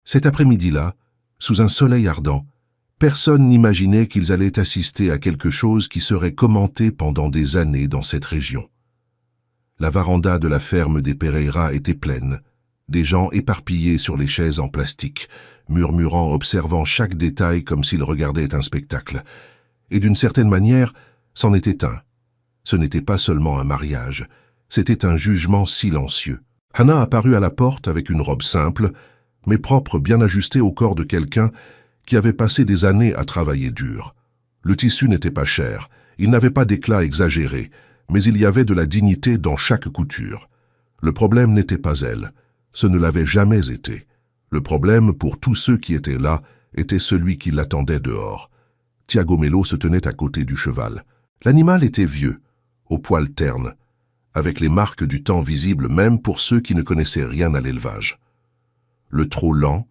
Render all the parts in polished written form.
Cet après-midi-là, sous un soleil ardent, personne n'imaginait qu'ils allaient assister à quelque chose qui serait commenté pendant des années dans cette région. La véranda de la ferme des Pereira était pleine, des gens éparpillés sur les chaises en plastique, murmurant, observant chaque détail comme s'ils regardaient un spectacle. Et d'une certaine manière, c'en était un. Ce n'était pas seulement un mariage, c'était un jugement silencieux. Hannah apparut à la porte avec une robe simple, mais propre, bien ajustée au corps de quelqu'un qui avait passé des années à travailler dur. Le tissu n'était pas cher, il n'avait pas d'éclat exagéré, mais il y avait de la dignité dans chaque couture. Le problème n'était pas elle, ce ne l'avait jamais été. Le problème, pour tous ceux qui étaient là, était celui qui l'attendait dehors. Tiago Mello se tenait à côté du cheval. L'animal était vieux, aux poils ternes, avec les marques du temps visibles même pour ceux qui ne connaissaient rien à l'élevage. Le trot lent,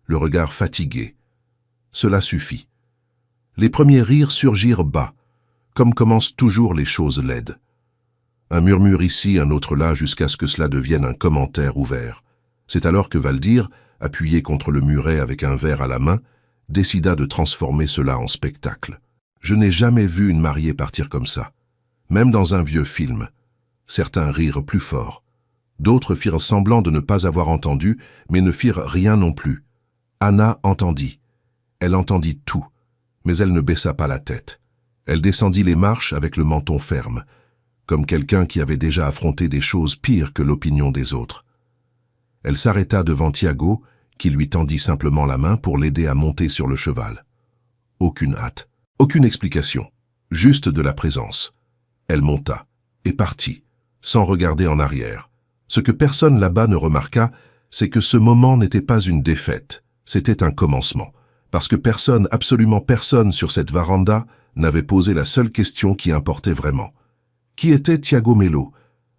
le regard fatigué. Cela suffit. Les premiers rires surgirent bas, comme commencent toujours les choses laides. Un murmure ici, un autre là, jusqu'à ce que cela devienne un commentaire ouvert. C'est alors que Valdir, appuyé contre le muret avec un verre à la main, décida de transformer cela en spectacle. Je n'ai jamais vu une mariée partir comme ça, même dans un vieux film. Certains rirent plus fort. D'autres firent semblant de ne pas avoir entendu, mais ne firent rien non plus. Hannah entendit. Elle entendit tout, mais elle ne baissa pas la tête. Elle descendit les marches avec le menton ferme, comme quelqu'un qui avait déjà affronté des choses pires que l'opinion des autres. Elle s'arrêta devant Tiago, qui lui tendit simplement la main pour l'aider à monter sur le cheval. Aucune hâte, aucune explication, juste de la présence. Elle monta et partit, sans regarder en arrière. Ce que personne là-bas ne remarqua, c'est que ce moment n'était pas une défaite, c'était un commencement, parce que personne, absolument personne sur cette véranda n'avait posé la seule question qui importait vraiment. Qui était Tiago Mello?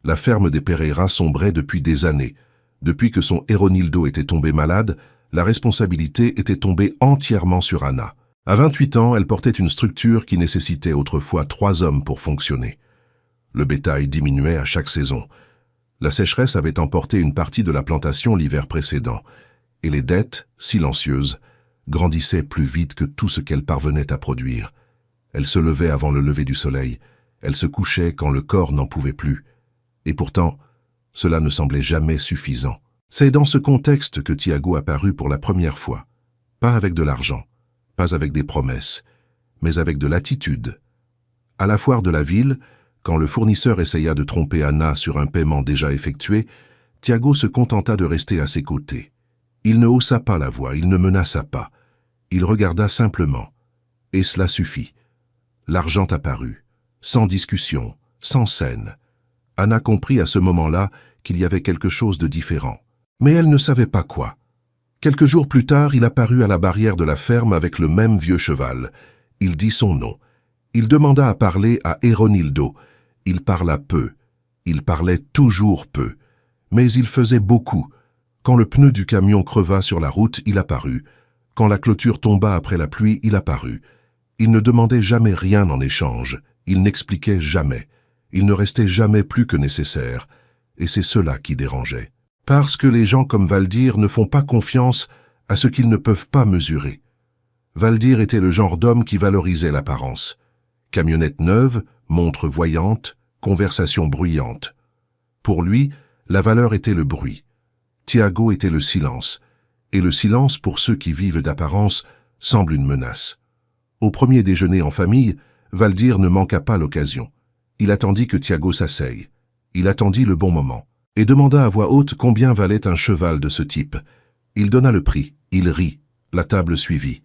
La ferme des Pereira sombrait depuis des années. Depuis que son Eronildo était tombé malade, la responsabilité était tombée entièrement sur Hannah. À 28 ans, elle portait une structure qui nécessitait autrefois 3 hommes pour fonctionner. Le bétail diminuait à chaque saison. La sécheresse avait emporté une partie de la plantation l'hiver précédent, et les dettes, silencieuses, grandissaient plus vite que tout ce qu'elle parvenait à produire. Elle se levait avant le lever du soleil, elle se couchait quand le corps n'en pouvait plus. Et pourtant, cela ne semblait jamais suffisant. C'est dans ce contexte que Tiago apparut pour la première fois. Pas avec de l'argent, pas avec des promesses, mais avec de l'attitude. À la foire de la ville, quand le fournisseur essaya de tromper Hannah sur un paiement déjà effectué, Tiago se contenta de rester à ses côtés. Il ne haussa pas la voix, il ne menaça pas. Il regarda simplement. Et cela suffit. L'argent apparut, sans discussion, sans scène. Hannah comprit à ce moment-là qu'il y avait quelque chose de différent. Mais elle ne savait pas quoi. Quelques jours plus tard, il apparut à la barrière de la ferme avec le même vieux cheval. Il dit son nom. Il demanda à parler à Eronildo. Il parla peu. Il parlait toujours peu. Mais il faisait beaucoup. Quand le pneu du camion creva sur la route, il apparut. Quand la clôture tomba après la pluie, il apparut. Il ne demandait jamais rien en échange. Il n'expliquait jamais. Il ne restait jamais plus que nécessaire. Et c'est cela qui dérangeait. Parce que les gens comme Valdir ne font pas confiance à ce qu'ils ne peuvent pas mesurer. Valdir était le genre d'homme qui valorisait l'apparence. Camionnette neuve, montre voyante, conversation bruyante. Pour lui, la valeur était le bruit. Tiago était le silence. Et le silence, pour ceux qui vivent d'apparence, semble une menace. Au premier déjeuner en famille, Valdir ne manqua pas l'occasion. Il attendit que Tiago s'asseye. Il attendit le bon moment. Et demanda à voix haute combien valait un cheval de ce type. Il donna le prix. Il rit. La table suivit.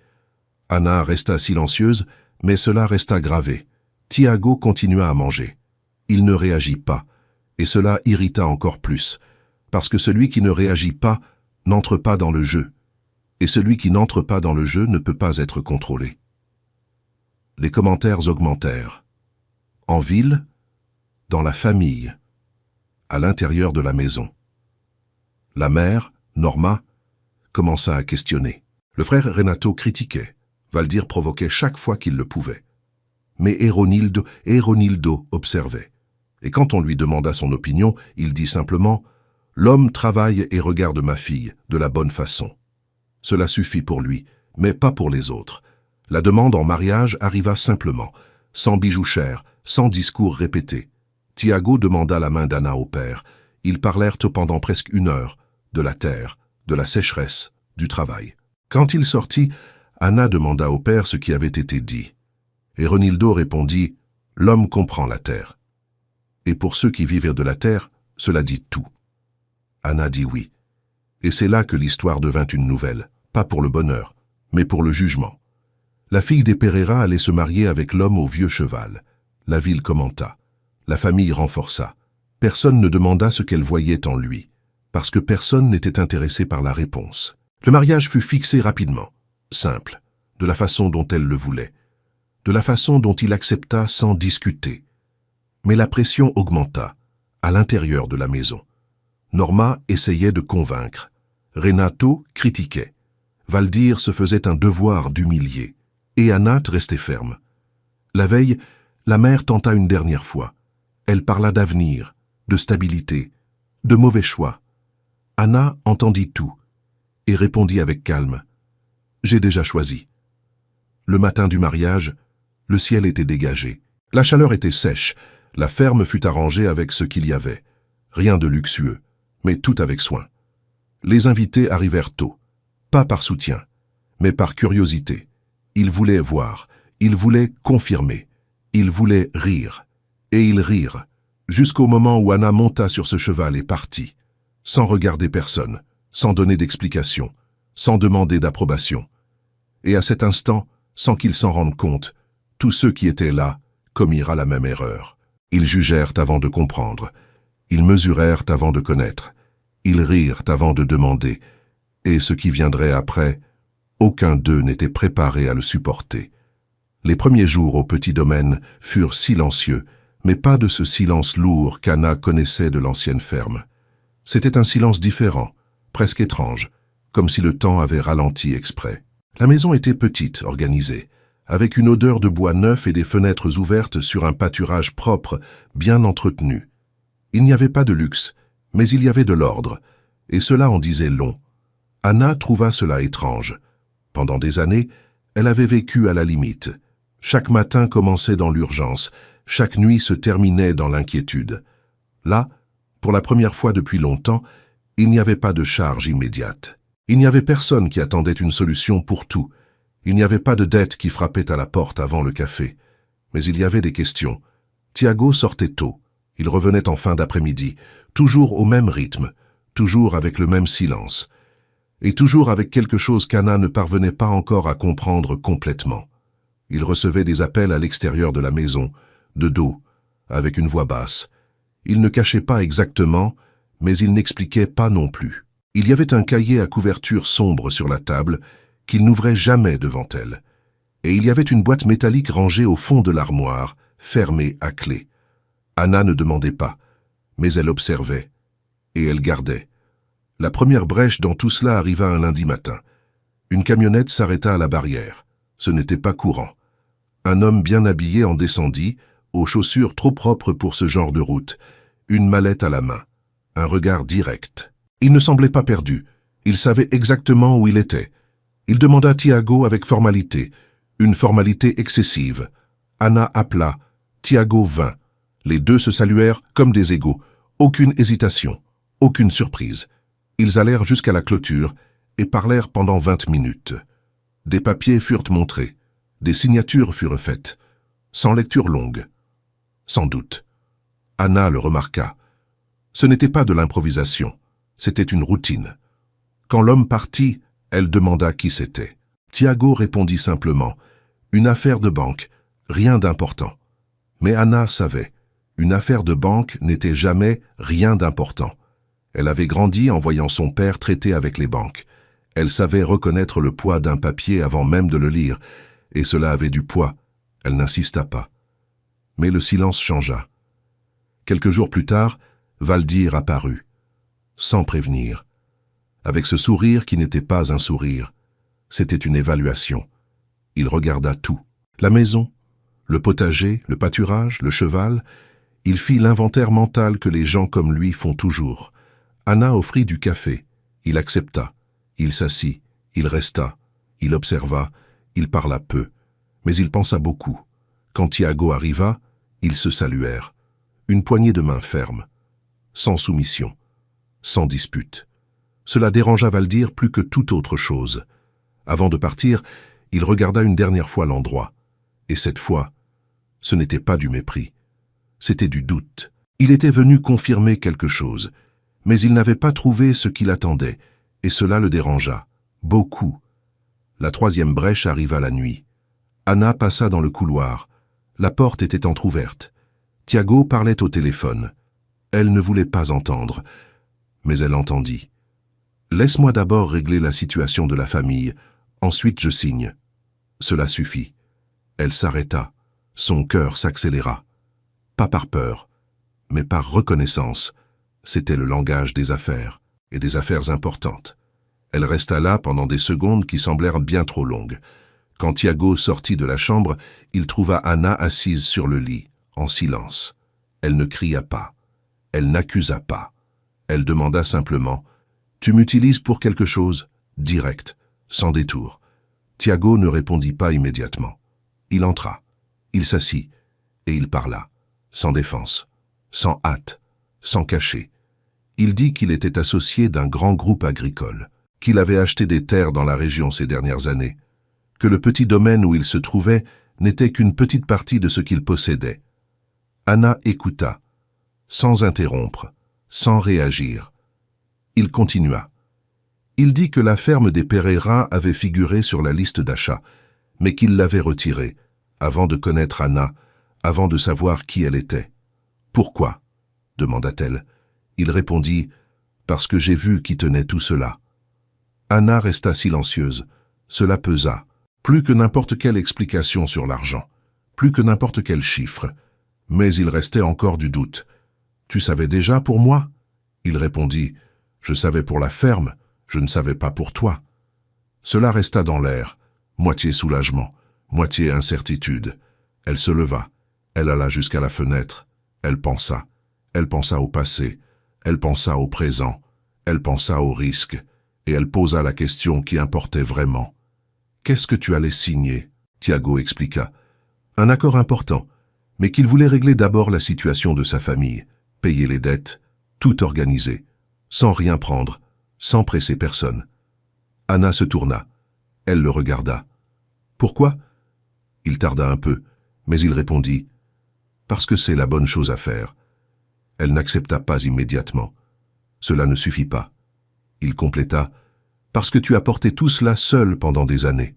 Hannah resta silencieuse, mais cela resta gravé. Tiago continua à manger. Il ne réagit pas, et cela irrita encore plus, parce que celui qui ne réagit pas n'entre pas dans le jeu, et celui qui n'entre pas dans le jeu ne peut pas être contrôlé. Les commentaires augmentèrent. En ville, dans la famille, à l'intérieur de la maison. La mère, Norma, commença à questionner. Le frère Renato critiquait. Valdir provoquait chaque fois qu'il le pouvait. Mais Eronildo observait. Et quand on lui demanda son opinion, il dit simplement « L'homme travaille et regarde ma fille de la bonne façon. » Cela suffit pour lui, mais pas pour les autres. La demande en mariage arriva simplement, sans bijoux chers, sans discours répétés. Tiago demanda la main d'Anna au père. Ils parlèrent pendant presque 1 heure, de la terre, de la sécheresse, du travail. Quand il sortit, Anna demanda au père ce qui avait été dit. Et Renildo répondit « L'homme comprend la terre. » Et pour ceux qui vivaient de la terre, cela dit tout. Anna dit oui. Et c'est là que l'histoire devint une nouvelle, pas pour le bonheur, mais pour le jugement. La fille des Pereira allait se marier avec l'homme au vieux cheval. La ville commenta. La famille renforça. Personne ne demanda ce qu'elle voyait en lui, parce que personne n'était intéressé par la réponse. Le mariage fut fixé rapidement, simple, de la façon dont elle le voulait, de la façon dont il accepta sans discuter. Mais la pression augmenta, à l'intérieur de la maison. Norma essayait de convaincre. Renato critiquait. Valdir se faisait un devoir d'humilier. Et Anna restait ferme. La veille, la mère tenta une dernière fois. Elle parla d'avenir, de stabilité, de mauvais choix. Anna entendit tout et répondit avec calme. « J'ai déjà choisi. » Le matin du mariage, le ciel était dégagé. La chaleur était sèche. La ferme fut arrangée avec ce qu'il y avait. Rien de luxueux, mais tout avec soin. Les invités arrivèrent tôt, pas par soutien, mais par curiosité. Ils voulaient voir, ils voulaient confirmer, ils voulaient rire. Et ils rirent, jusqu'au moment où Anna monta sur ce cheval et partit, sans regarder personne, sans donner d'explication, sans demander d'approbation. Et à cet instant, sans qu'ils s'en rendent compte, tous ceux qui étaient là commirent la même erreur. Ils jugèrent avant de comprendre, ils mesurèrent avant de connaître, ils rirent avant de demander, et ce qui viendrait après, aucun d'eux n'était préparé à le supporter. Les premiers jours au petit domaine furent silencieux, mais pas de ce silence lourd qu'Anna connaissait de l'ancienne ferme. C'était un silence différent, presque étrange, comme si le temps avait ralenti exprès. La maison était petite, organisée, avec une odeur de bois neuf et des fenêtres ouvertes sur un pâturage propre, bien entretenu. Il n'y avait pas de luxe, mais il y avait de l'ordre, et cela en disait long. Anna trouva cela étrange. Pendant des années, elle avait vécu à la limite. Chaque matin commençait dans l'urgence, chaque nuit se terminait dans l'inquiétude. Là, pour la première fois depuis longtemps, il n'y avait pas de charge immédiate. Il n'y avait personne qui attendait une solution pour tout. Il n'y avait pas de dette qui frappait à la porte avant le café. Mais il y avait des questions. Tiago sortait tôt. Il revenait en fin d'après-midi, toujours au même rythme, toujours avec le même silence. Et toujours avec quelque chose qu'Anna ne parvenait pas encore à comprendre complètement. Il recevait des appels à l'extérieur de la maison, de dos, avec une voix basse. Il ne cachait pas exactement, mais il n'expliquait pas non plus. Il y avait un cahier à couverture sombre sur la table qu'il n'ouvrait jamais devant elle. Et il y avait une boîte métallique rangée au fond de l'armoire, fermée à clé. Anna ne demandait pas, mais elle observait, et elle gardait. La première brèche dans tout cela arriva un lundi matin. Une camionnette s'arrêta à la barrière. Ce n'était pas courant. Un homme bien habillé en descendit, aux chaussures trop propres pour ce genre de route, une mallette à la main, un regard direct. Il ne semblait pas perdu. Il savait exactement où il était. Il demanda Tiago avec formalité, une formalité excessive. Anna appela. Tiago vint. Les deux se saluèrent comme des égaux. Aucune hésitation, aucune surprise. Ils allèrent jusqu'à la clôture et parlèrent pendant 20 minutes. Des papiers furent montrés, des signatures furent faites, sans lecture longue. Sans doute. Anna le remarqua. Ce n'était pas de l'improvisation, c'était une routine. Quand l'homme partit, elle demanda qui c'était. Tiago répondit simplement, « Une affaire de banque, rien d'important. » Mais Anna savait, une affaire de banque n'était jamais rien d'important. Elle avait grandi en voyant son père traiter avec les banques. Elle savait reconnaître le poids d'un papier avant même de le lire, et cela avait du poids. Elle n'insista pas. Mais le silence changea. Quelques jours plus tard, Valdir apparut, sans prévenir, avec ce sourire qui n'était pas un sourire. C'était une évaluation. Il regarda tout. La maison, le potager, le pâturage, le cheval. Il fit l'inventaire mental que les gens comme lui font toujours. Anna offrit du café. Il accepta. Il s'assit. Il resta, il observa, il parla peu, mais il pensa beaucoup. Quand Tiago arriva, ils se saluèrent. Une poignée de main ferme, sans soumission, sans dispute. Cela dérangea Valdir plus que toute autre chose. Avant de partir, il regarda une dernière fois l'endroit. Et cette fois, ce n'était pas du mépris, c'était du doute. Il était venu confirmer quelque chose, mais il n'avait pas trouvé ce qu'il attendait, et cela le dérangea. Beaucoup. La troisième brèche arriva la nuit. Anna passa dans le couloir. La porte était entr'ouverte. Tiago parlait au téléphone. Elle ne voulait pas entendre, mais elle entendit. « Laisse-moi d'abord régler la situation de la famille, ensuite je signe. » Cela suffit. Elle s'arrêta. Son cœur s'accéléra. Pas par peur, mais par reconnaissance. C'était le langage des affaires, et des affaires importantes. Elle resta là pendant des secondes qui semblèrent bien trop longues. Quand Tiago sortit de la chambre, il trouva Anna assise sur le lit, en silence. Elle ne cria pas. Elle n'accusa pas. Elle demanda simplement « Tu m'utilises pour quelque chose ?» Direct, sans détour. Tiago ne répondit pas immédiatement. Il entra, il s'assit, et il parla, sans défense, sans hâte, sans cacher. Il dit qu'il était associé d'un grand groupe agricole, qu'il avait acheté des terres dans la région ces dernières années, que le petit domaine où il se trouvait n'était qu'une petite partie de ce qu'il possédait. Anna écouta, sans interrompre, sans réagir. Il continua. Il dit que la ferme des Pereira avait figuré sur la liste d'achat, mais qu'il l'avait retirée, avant de connaître Anna, avant de savoir qui elle était. « Pourquoi ?» demanda-t-elle. Il répondit « Parce que j'ai vu qui tenait tout cela. » Anna resta silencieuse. Cela pesa, plus que n'importe quelle explication sur l'argent, plus que n'importe quel chiffre. Mais il restait encore du doute. « Tu savais déjà pour moi ?» Il répondit « Je savais pour la ferme, je ne savais pas pour toi. » Cela resta dans l'air, moitié soulagement, moitié incertitude. Elle se leva, elle alla jusqu'à la fenêtre, elle pensa au passé, elle pensa au présent, elle pensa au risque, et elle posa la question qui importait vraiment. « Qu'est-ce que tu allais signer ?» Tiago expliqua. Un accord important, mais qu'il voulait régler d'abord la situation de sa famille, payer les dettes, tout organiser, sans rien prendre, sans presser personne. Anna se tourna. Elle le regarda. « Pourquoi ?» Il tarda un peu, mais il répondit « Parce que c'est la bonne chose à faire. » Elle n'accepta pas immédiatement. Cela ne suffit pas. Il compléta « Parce que tu as porté tout cela seul pendant des années. »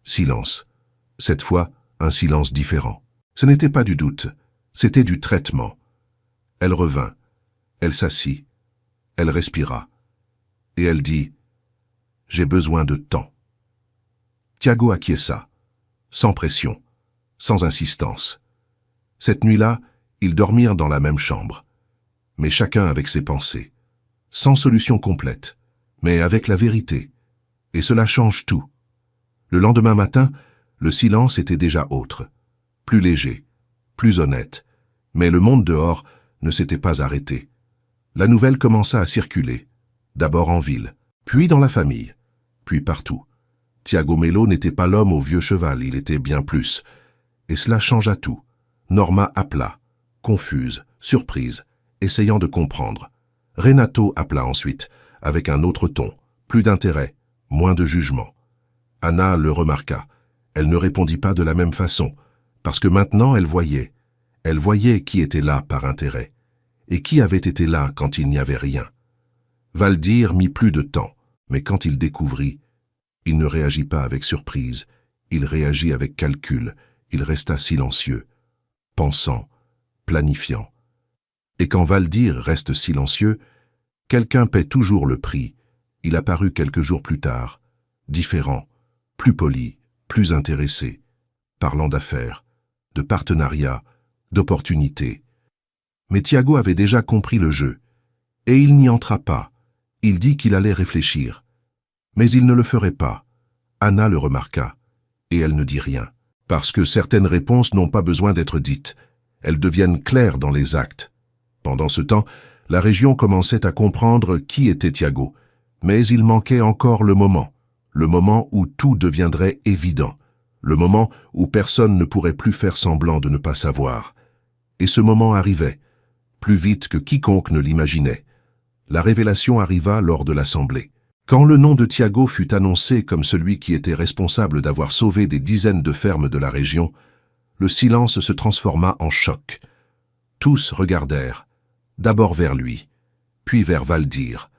Silence. Cette fois, un silence différent. Ce n'était pas du doute, c'était du traitement. Elle revint, elle s'assit, elle respira, et elle dit « J'ai besoin de temps. » Tiago acquiesça, sans pression, sans insistance. Cette nuit-là, ils dormirent dans la même chambre, mais chacun avec ses pensées, sans solution complète, mais avec la vérité. Et cela change tout. Le lendemain matin, le silence était déjà autre, plus léger, plus honnête, mais le monde dehors ne s'était pas arrêté. La nouvelle commença à circuler, d'abord en ville, puis dans la famille, puis partout. Tiago Mello n'était pas l'homme au vieux cheval, il était bien plus. Et cela changea tout. Norma appela, confuse, surprise, essayant de comprendre. Renato appela ensuite, avec un autre ton, plus d'intérêt, moins de jugement. Anna le remarqua. Elle ne répondit pas de la même façon, parce que maintenant elle voyait. Elle voyait qui était là par intérêt, et qui avait été là quand il n'y avait rien. Valdir mit plus de temps, mais quand il découvrit, il ne réagit pas avec surprise, il réagit avec calcul, il resta silencieux, pensant, planifiant. Et quand Valdir reste silencieux, quelqu'un paie toujours le prix. Il apparut quelques jours plus tard, différent, plus poli, plus intéressé, parlant d'affaires, de partenariats, d'opportunités. Mais Tiago avait déjà compris le jeu, et il n'y entra pas. Il dit qu'il allait réfléchir. Mais il ne le ferait pas. Anna le remarqua, et elle ne dit rien, parce que certaines réponses n'ont pas besoin d'être dites. Elles deviennent claires dans les actes. Pendant ce temps, la région commençait à comprendre qui était Tiago, mais il manquait encore le moment, le moment où tout deviendrait évident, le moment où personne ne pourrait plus faire semblant de ne pas savoir. Et ce moment arrivait, plus vite que quiconque ne l'imaginait. La révélation arriva lors de l'assemblée. Quand le nom de Thiago fut annoncé comme celui qui était responsable d'avoir sauvé des dizaines de fermes de la région, le silence se transforma en choc. Tous regardèrent, d'abord vers lui, puis vers Valdir.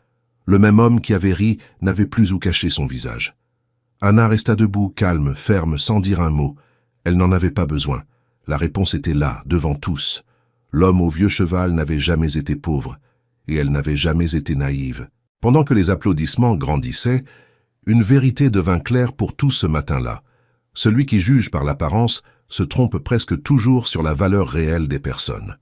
Le même homme qui avait ri n'avait plus où cacher son visage. Anna resta debout, calme, ferme, sans dire un mot. Elle n'en avait pas besoin. La réponse était là, devant tous. L'homme au vieux cheval n'avait jamais été pauvre, et elle n'avait jamais été naïve. Pendant que les applaudissements grandissaient, une vérité devint claire pour tous ce matin-là. Celui qui juge par l'apparence se trompe presque toujours sur la valeur réelle des personnes.